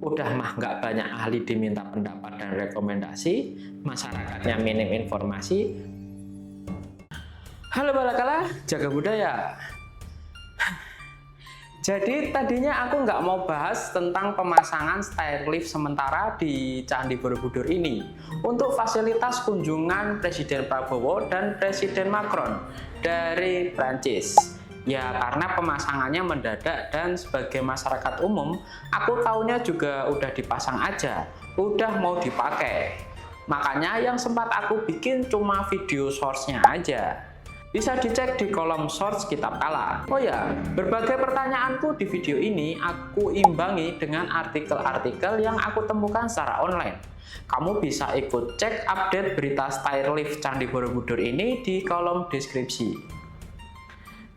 Udah mah nggak banyak ahli diminta pendapat dan rekomendasi, masyarakatnya minim informasi. Halo Balakala, jaga budaya. Jadi tadinya aku nggak mau bahas tentang pemasangan stairlift sementara di Candi Borobudur ini untuk fasilitas kunjungan Presiden Prabowo dan Presiden Macron dari Prancis. Ya karena pemasangannya mendadak dan sebagai masyarakat umum, aku taunya juga udah dipasang aja, udah mau dipakai. Makanya yang sempat aku bikin cuma video source-nya aja. Bisa dicek di kolom source Kitab Kala. Oh ya, berbagai pertanyaanku di video ini aku imbangi dengan artikel-artikel yang aku temukan secara online. Kamu bisa ikut cek update berita stairlift Candi Borobudur ini di kolom deskripsi.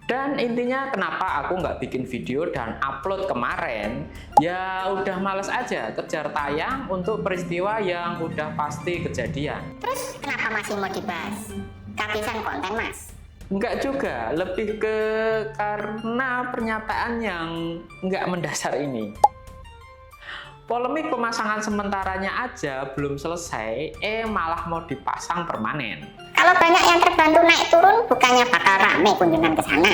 Dan intinya kenapa aku nggak bikin video dan upload kemarin, ya udah males aja kejar tayang untuk peristiwa yang udah pasti kejadian. Terus kenapa masih mau dibahas? Kehabisan konten mas? Enggak juga, lebih ke karena pernyataan yang enggak mendasar ini. Polemik pemasangan sementaranya aja belum selesai, malah mau dipasang permanen. Kalau banyak yang terbantu naik turun, bukannya bakal rame kunjungan ke sana?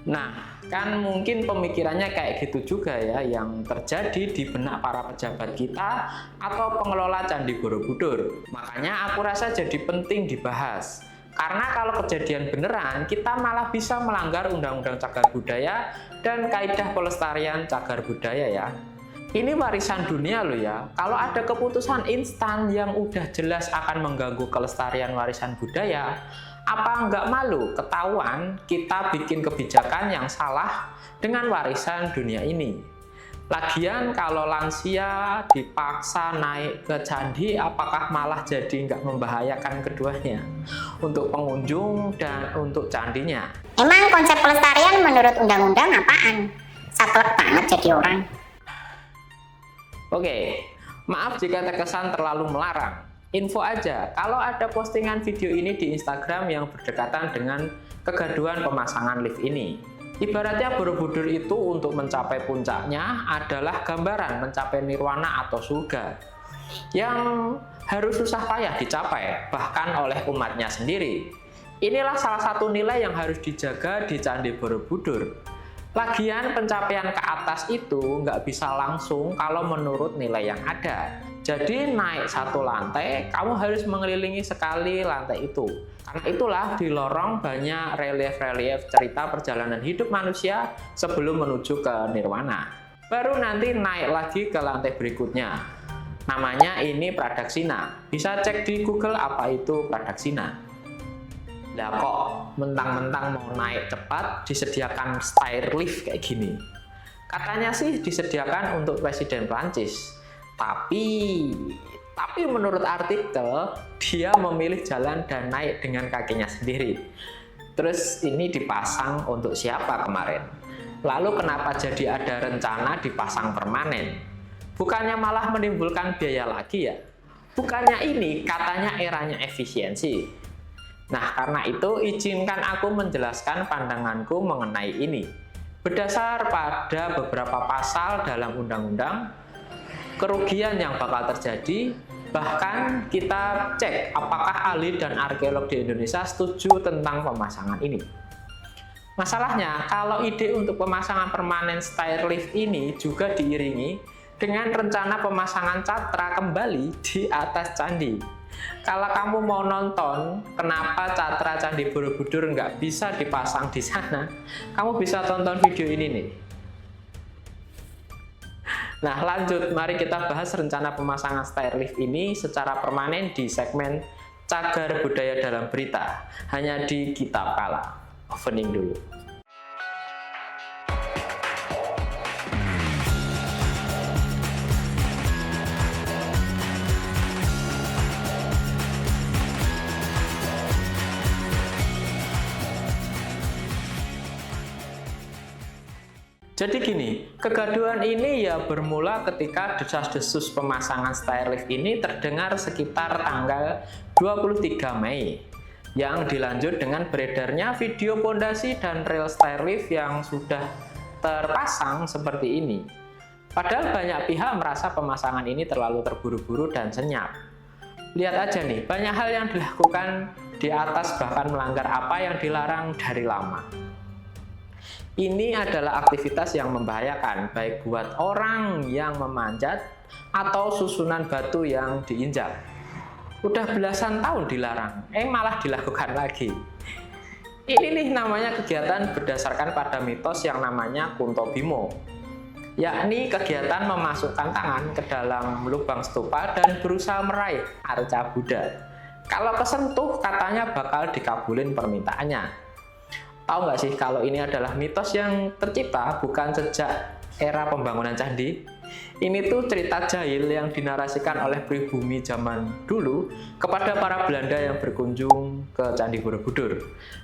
Nah, kan mungkin pemikirannya kayak gitu juga ya yang terjadi di benak para pejabat kita atau pengelola Candi Borobudur. Makanya aku rasa jadi penting dibahas. Karena kalau kejadian beneran, kita malah bisa melanggar Undang-Undang Cagar Budaya dan Kaidah Pelestarian Cagar Budaya ya. Ini warisan dunia loh ya. Kalau ada keputusan instan yang udah jelas akan mengganggu kelestarian warisan budaya, apa nggak malu ketahuan kita bikin kebijakan yang salah dengan warisan dunia ini? Lagian kalau lansia dipaksa naik ke candi, apakah malah jadi nggak membahayakan keduanya untuk pengunjung dan untuk candinya? Emang konsep pelestarian menurut undang-undang apaan? Saklek banget jadi orang. Oke, maaf jika terkesan terlalu melarang. Info aja, kalau ada postingan video ini di Instagram yang berdekatan dengan kegaduhan pemasangan lift ini. Ibaratnya Borobudur itu untuk mencapai puncaknya adalah gambaran mencapai nirwana atau surga yang harus susah payah dicapai bahkan oleh umatnya sendiri. Inilah salah satu nilai yang harus dijaga di Candi Borobudur. Lagian pencapaian ke atas itu nggak bisa langsung kalau menurut nilai yang ada. Jadi naik satu lantai, kamu harus mengelilingi sekali lantai itu. Karena itulah di lorong banyak relief-relief cerita perjalanan hidup manusia sebelum menuju ke nirwana. Baru nanti naik lagi ke lantai berikutnya. Namanya ini Pradaksina. Bisa cek di Google apa itu Pradaksina. Lah kok mentang-mentang mau naik cepat disediakan stairlift kayak gini? Katanya sih disediakan untuk Presiden Prancis. Tapi menurut artikel dia memilih jalan dan naik dengan kakinya sendiri. Terus ini dipasang untuk siapa kemarin? Lalu kenapa jadi ada rencana dipasang permanen? Bukannya malah menimbulkan biaya lagi ya? Bukannya ini katanya eranya efisiensi. Nah karena itu izinkan aku menjelaskan pandanganku mengenai ini. Berdasar pada beberapa pasal dalam undang-undang, kerugian yang bakal terjadi, bahkan kita cek apakah ahli dan arkeolog di Indonesia setuju tentang pemasangan ini. Masalahnya, kalau ide untuk pemasangan permanen stairlift ini juga diiringi dengan rencana pemasangan catra kembali di atas candi. Kalau kamu mau nonton kenapa catra Candi Borobudur nggak bisa dipasang di sana, kamu bisa tonton video ini nih. Nah lanjut, mari kita bahas rencana pemasangan stairlift ini secara permanen di segmen Cagar Budaya dalam Berita, hanya di Kitab Kala. Opening dulu. Jadi gini, kegaduhan ini ya bermula ketika desas-desus pemasangan stairlift ini terdengar sekitar tanggal 23 Mei yang dilanjut dengan beredarnya video pondasi dan rel stairlift yang sudah terpasang seperti ini. Padahal banyak pihak merasa pemasangan ini terlalu terburu-buru dan senyap. Lihat aja nih, banyak hal yang dilakukan di atas bahkan melanggar apa yang dilarang dari lama. Ini adalah aktivitas yang membahayakan, baik buat orang yang memanjat atau susunan batu yang diinjak. Udah belasan tahun dilarang, malah dilakukan lagi. Ini nih namanya kegiatan berdasarkan pada mitos yang namanya Kunto Bimo, yakni kegiatan memasukkan tangan ke dalam lubang stupa dan berusaha meraih arca Buddha. Kalau kesentuh katanya bakal dikabulin permintaannya. Tahu nggak sih kalau ini adalah mitos yang tercipta bukan sejak era pembangunan candi? Ini tuh cerita jahil yang dinarasikan oleh pribumi zaman dulu kepada para Belanda yang berkunjung ke Candi Borobudur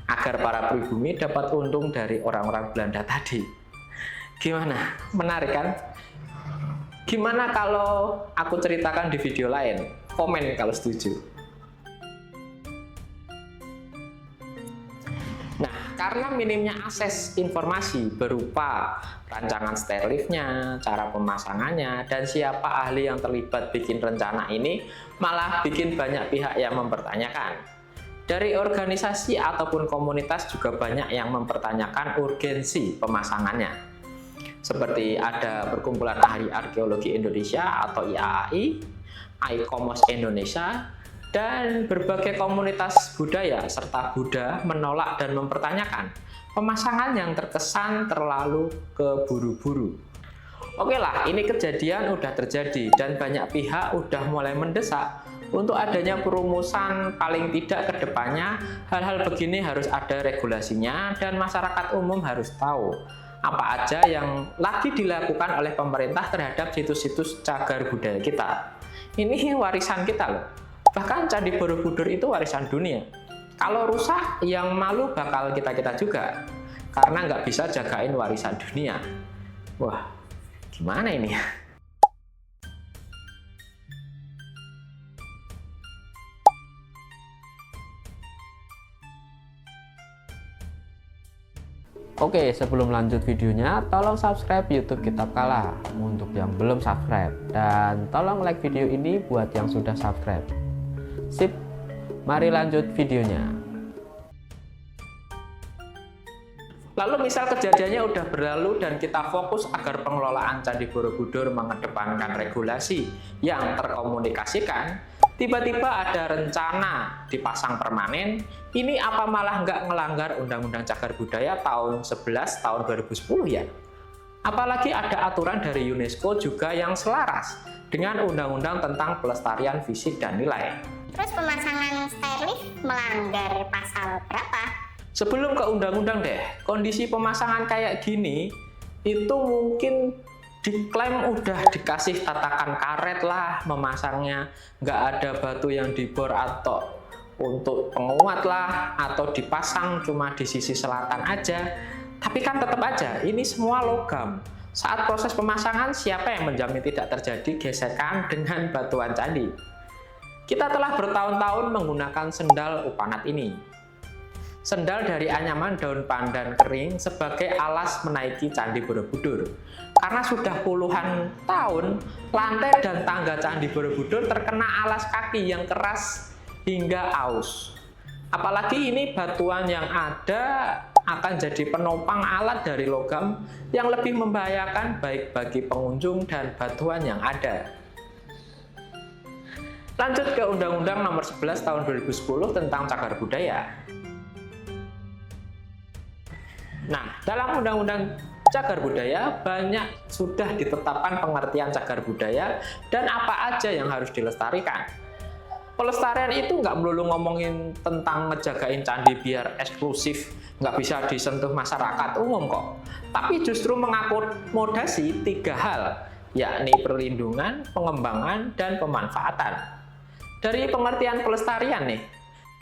agar para pribumi dapat untung dari orang-orang Belanda tadi. Gimana? Menarik kan? Gimana kalau aku ceritakan di video lain? Komen kalau setuju. Nah, karena minimnya akses informasi berupa rancangan stairliftnya, cara pemasangannya, dan siapa ahli yang terlibat bikin rencana ini, malah bikin banyak pihak yang mempertanyakan. Dari organisasi ataupun komunitas juga banyak yang mempertanyakan urgensi pemasangannya. Seperti ada Perkumpulan Ahli Arkeologi Indonesia atau IAAI, ICOMOS Indonesia, dan berbagai komunitas budaya serta Buddha menolak dan mempertanyakan pemasangan yang terkesan terlalu keburu-buru. Oke lah, ini kejadian udah terjadi dan banyak pihak udah mulai mendesak untuk adanya perumusan paling tidak ke depannya hal-hal begini harus ada regulasinya dan masyarakat umum harus tahu apa aja yang lagi dilakukan oleh pemerintah terhadap situs-situs cagar budaya kita. Ini warisan kita loh. Bahkan Candi Borobudur itu warisan dunia. Kalau rusak, yang malu bakal kita-kita juga. Karena nggak bisa jagain warisan dunia. Wah, gimana ini ya? Oke, sebelum lanjut videonya, tolong subscribe YouTube Kitab Kala untuk yang belum subscribe, dan tolong like video ini buat yang sudah subscribe. Sip, mari lanjut videonya. Lalu misal kejadiannya udah berlalu dan kita fokus agar pengelolaan Candi Borobudur mengedepankan regulasi yang terkomunikasikan, tiba-tiba ada rencana dipasang permanen, ini apa malah nggak ngelanggar Undang-Undang Cagar Budaya tahun 11 tahun 2010 ya? Apalagi ada aturan dari UNESCO juga yang selaras dengan Undang-Undang tentang Pelestarian Fisik dan Nilai. Terus pemasangan stairlift melanggar pasal berapa? Sebelum ke undang-undang deh, kondisi pemasangan kayak gini itu mungkin diklaim udah dikasih tatakan karet lah memasangnya, nggak ada batu yang dibor atau untuk penguat lah, atau dipasang cuma di sisi selatan aja. Tapi kan tetap aja ini semua logam. Saat proses pemasangan, siapa yang menjamin tidak terjadi gesekan dengan batuan candi? Kita telah bertahun-tahun menggunakan sendal upanat ini. Sendal dari anyaman daun pandan kering sebagai alas menaiki Candi Borobudur. Karena sudah puluhan tahun, lantai dan tangga Candi Borobudur terkena alas kaki yang keras hingga aus. Apalagi ini batuan yang ada akan jadi penopang alat dari logam yang lebih membahayakan baik bagi pengunjung dan batuan yang ada. Lanjut ke Undang-Undang Nomor 11 Tahun 2010 tentang Cagar Budaya. Nah, dalam Undang-Undang Cagar Budaya banyak sudah ditetapkan pengertian cagar budaya dan apa aja yang harus dilestarikan. Pelestarian itu nggak melulu ngomongin tentang ngejagain candi biar eksklusif, nggak bisa disentuh masyarakat umum kok. Tapi justru mengakomodasi 3 hal, yakni perlindungan, pengembangan, dan pemanfaatan. Dari pengertian pelestarian nih,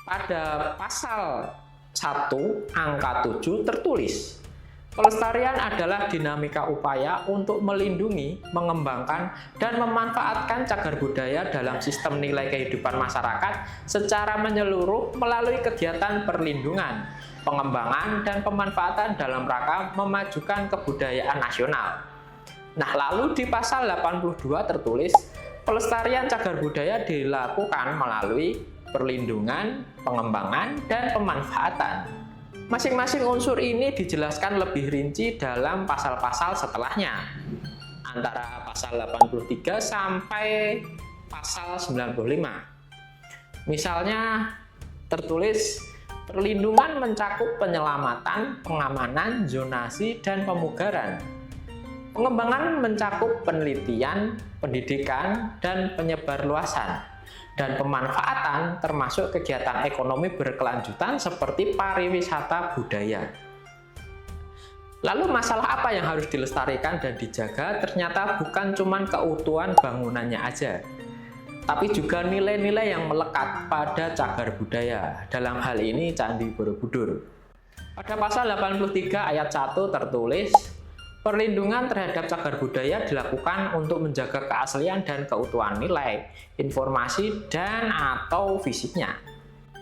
pada pasal 1 angka 7 tertulis, pelestarian adalah dinamika upaya untuk melindungi, mengembangkan, dan memanfaatkan cagar budaya dalam sistem nilai kehidupan masyarakat secara menyeluruh melalui kegiatan perlindungan, pengembangan, dan pemanfaatan dalam rangka memajukan kebudayaan nasional. Nah, lalu di pasal 82 tertulis, pelestarian cagar budaya dilakukan melalui perlindungan, pengembangan, dan pemanfaatan. Masing-masing unsur ini dijelaskan lebih rinci dalam pasal-pasal setelahnya, antara pasal 83 sampai pasal 95. Misalnya tertulis, perlindungan mencakup penyelamatan, pengamanan, zonasi, dan pemugaran. Pengembangan mencakup penelitian, pendidikan, dan penyebarluasan. Dan pemanfaatan termasuk kegiatan ekonomi berkelanjutan seperti pariwisata budaya. Lalu masalah apa yang harus dilestarikan dan dijaga? Ternyata bukan cuma keutuhan bangunannya aja, tapi juga nilai-nilai yang melekat pada cagar budaya. Dalam hal ini Candi Borobudur. Pada pasal 83 ayat 1 tertulis, perlindungan terhadap cagar budaya dilakukan untuk menjaga keaslian dan keutuhan nilai, informasi, dan atau fisiknya.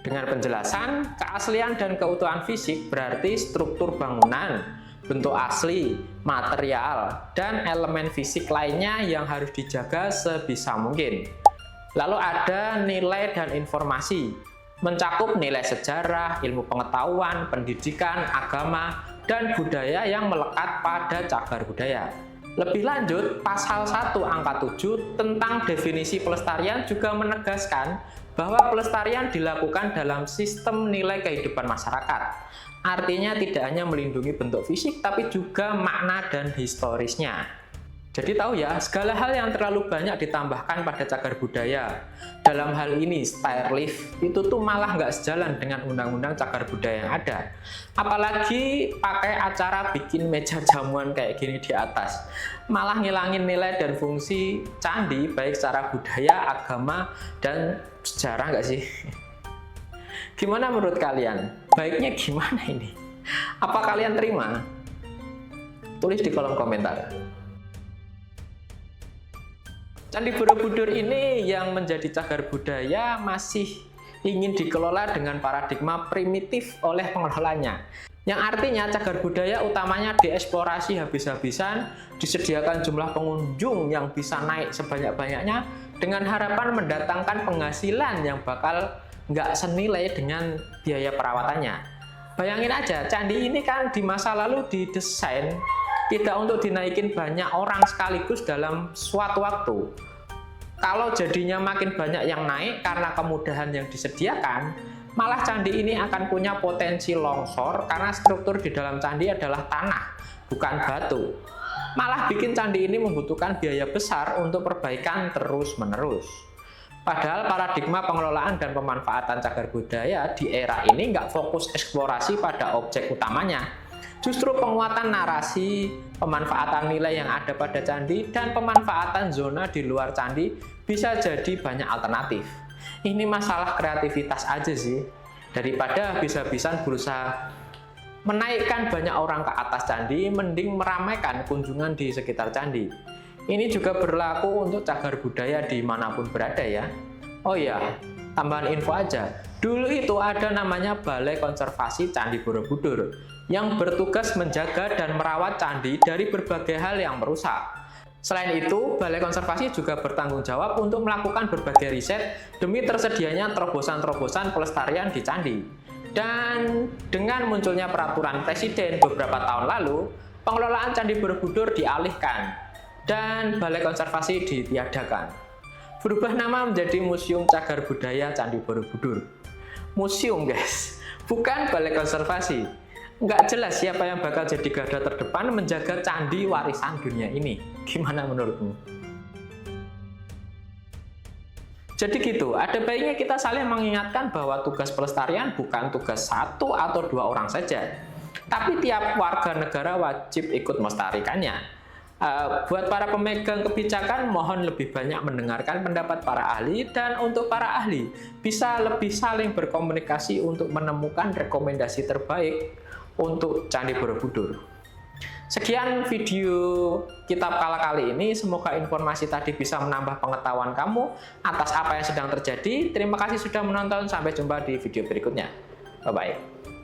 Dengan penjelasan, keaslian dan keutuhan fisik berarti struktur bangunan, bentuk asli, material, dan elemen fisik lainnya yang harus dijaga sebisa mungkin. Lalu ada nilai dan informasi, mencakup nilai sejarah, ilmu pengetahuan, pendidikan, agama, dan budaya yang melekat pada cagar budaya. Lebih lanjut, pasal 1 angka 7 tentang definisi pelestarian juga menegaskan bahwa pelestarian dilakukan dalam sistem nilai kehidupan masyarakat. Artinya tidak hanya melindungi bentuk fisik, tapi juga makna dan historisnya. Jadi tahu ya, segala hal yang terlalu banyak ditambahkan pada cagar budaya, dalam hal ini stair lift, itu tuh malah nggak sejalan dengan undang-undang cagar budaya yang ada. Apalagi pakai acara bikin meja jamuan kayak gini di atas, malah ngilangin nilai dan fungsi candi baik secara budaya, agama, dan sejarah nggak sih? Gimana menurut kalian? Baiknya gimana ini? Apa kalian terima? Tulis di kolom komentar. Candi Borobudur ini yang menjadi cagar budaya masih ingin dikelola dengan paradigma primitif oleh pengelolanya. Yang artinya cagar budaya utamanya dieksplorasi habis-habisan, disediakan jumlah pengunjung yang bisa naik sebanyak-banyaknya dengan harapan mendatangkan penghasilan yang bakal nggak senilai dengan biaya perawatannya. Bayangin aja, candi ini kan di masa lalu didesain tidak untuk dinaikin banyak orang sekaligus dalam suatu waktu. Kalau jadinya makin banyak yang naik karena kemudahan yang disediakan, malah candi ini akan punya potensi longsor karena struktur di dalam candi adalah tanah, bukan batu. Malah bikin candi ini membutuhkan biaya besar untuk perbaikan terus-menerus. Padahal paradigma pengelolaan dan pemanfaatan cagar budaya di era ini nggak fokus eksplorasi pada objek utamanya. Justru penguatan narasi, pemanfaatan nilai yang ada pada candi, dan pemanfaatan zona di luar candi bisa jadi banyak alternatif. Ini masalah kreativitas aja sih. Daripada habis-habisan berusaha menaikkan banyak orang ke atas candi, mending meramaikan kunjungan di sekitar candi. Ini juga berlaku untuk cagar budaya dimanapun berada ya. Oh ya, tambahan info aja. Dulu itu ada namanya Balai Konservasi Candi Borobudur yang bertugas menjaga dan merawat candi dari berbagai hal yang merusak. Selain itu, Balai Konservasi juga bertanggung jawab untuk melakukan berbagai riset demi tersedianya terobosan-terobosan pelestarian di candi. Dan dengan munculnya peraturan presiden beberapa tahun lalu, pengelolaan Candi Borobudur dialihkan dan Balai Konservasi ditiadakan. Berubah nama menjadi Museum Cagar Budaya Candi Borobudur. Museum guys, bukan Balai Konservasi. Nggak jelas siapa yang bakal jadi garda terdepan menjaga candi warisan dunia ini. Gimana menurutmu? Jadi gitu, ada baiknya kita saling mengingatkan bahwa tugas pelestarian bukan tugas satu atau dua orang saja, tapi tiap warga negara wajib ikut melestarikannya. Buat para pemegang kebijakan, mohon lebih banyak mendengarkan pendapat para ahli, dan untuk para ahli bisa lebih saling berkomunikasi untuk menemukan rekomendasi terbaik untuk Candi Borobudur. Sekian video kitab kala kali ini, semoga informasi tadi bisa menambah pengetahuan kamu atas apa yang sedang terjadi. Terima kasih sudah menonton, sampai jumpa di video berikutnya. Bye-bye.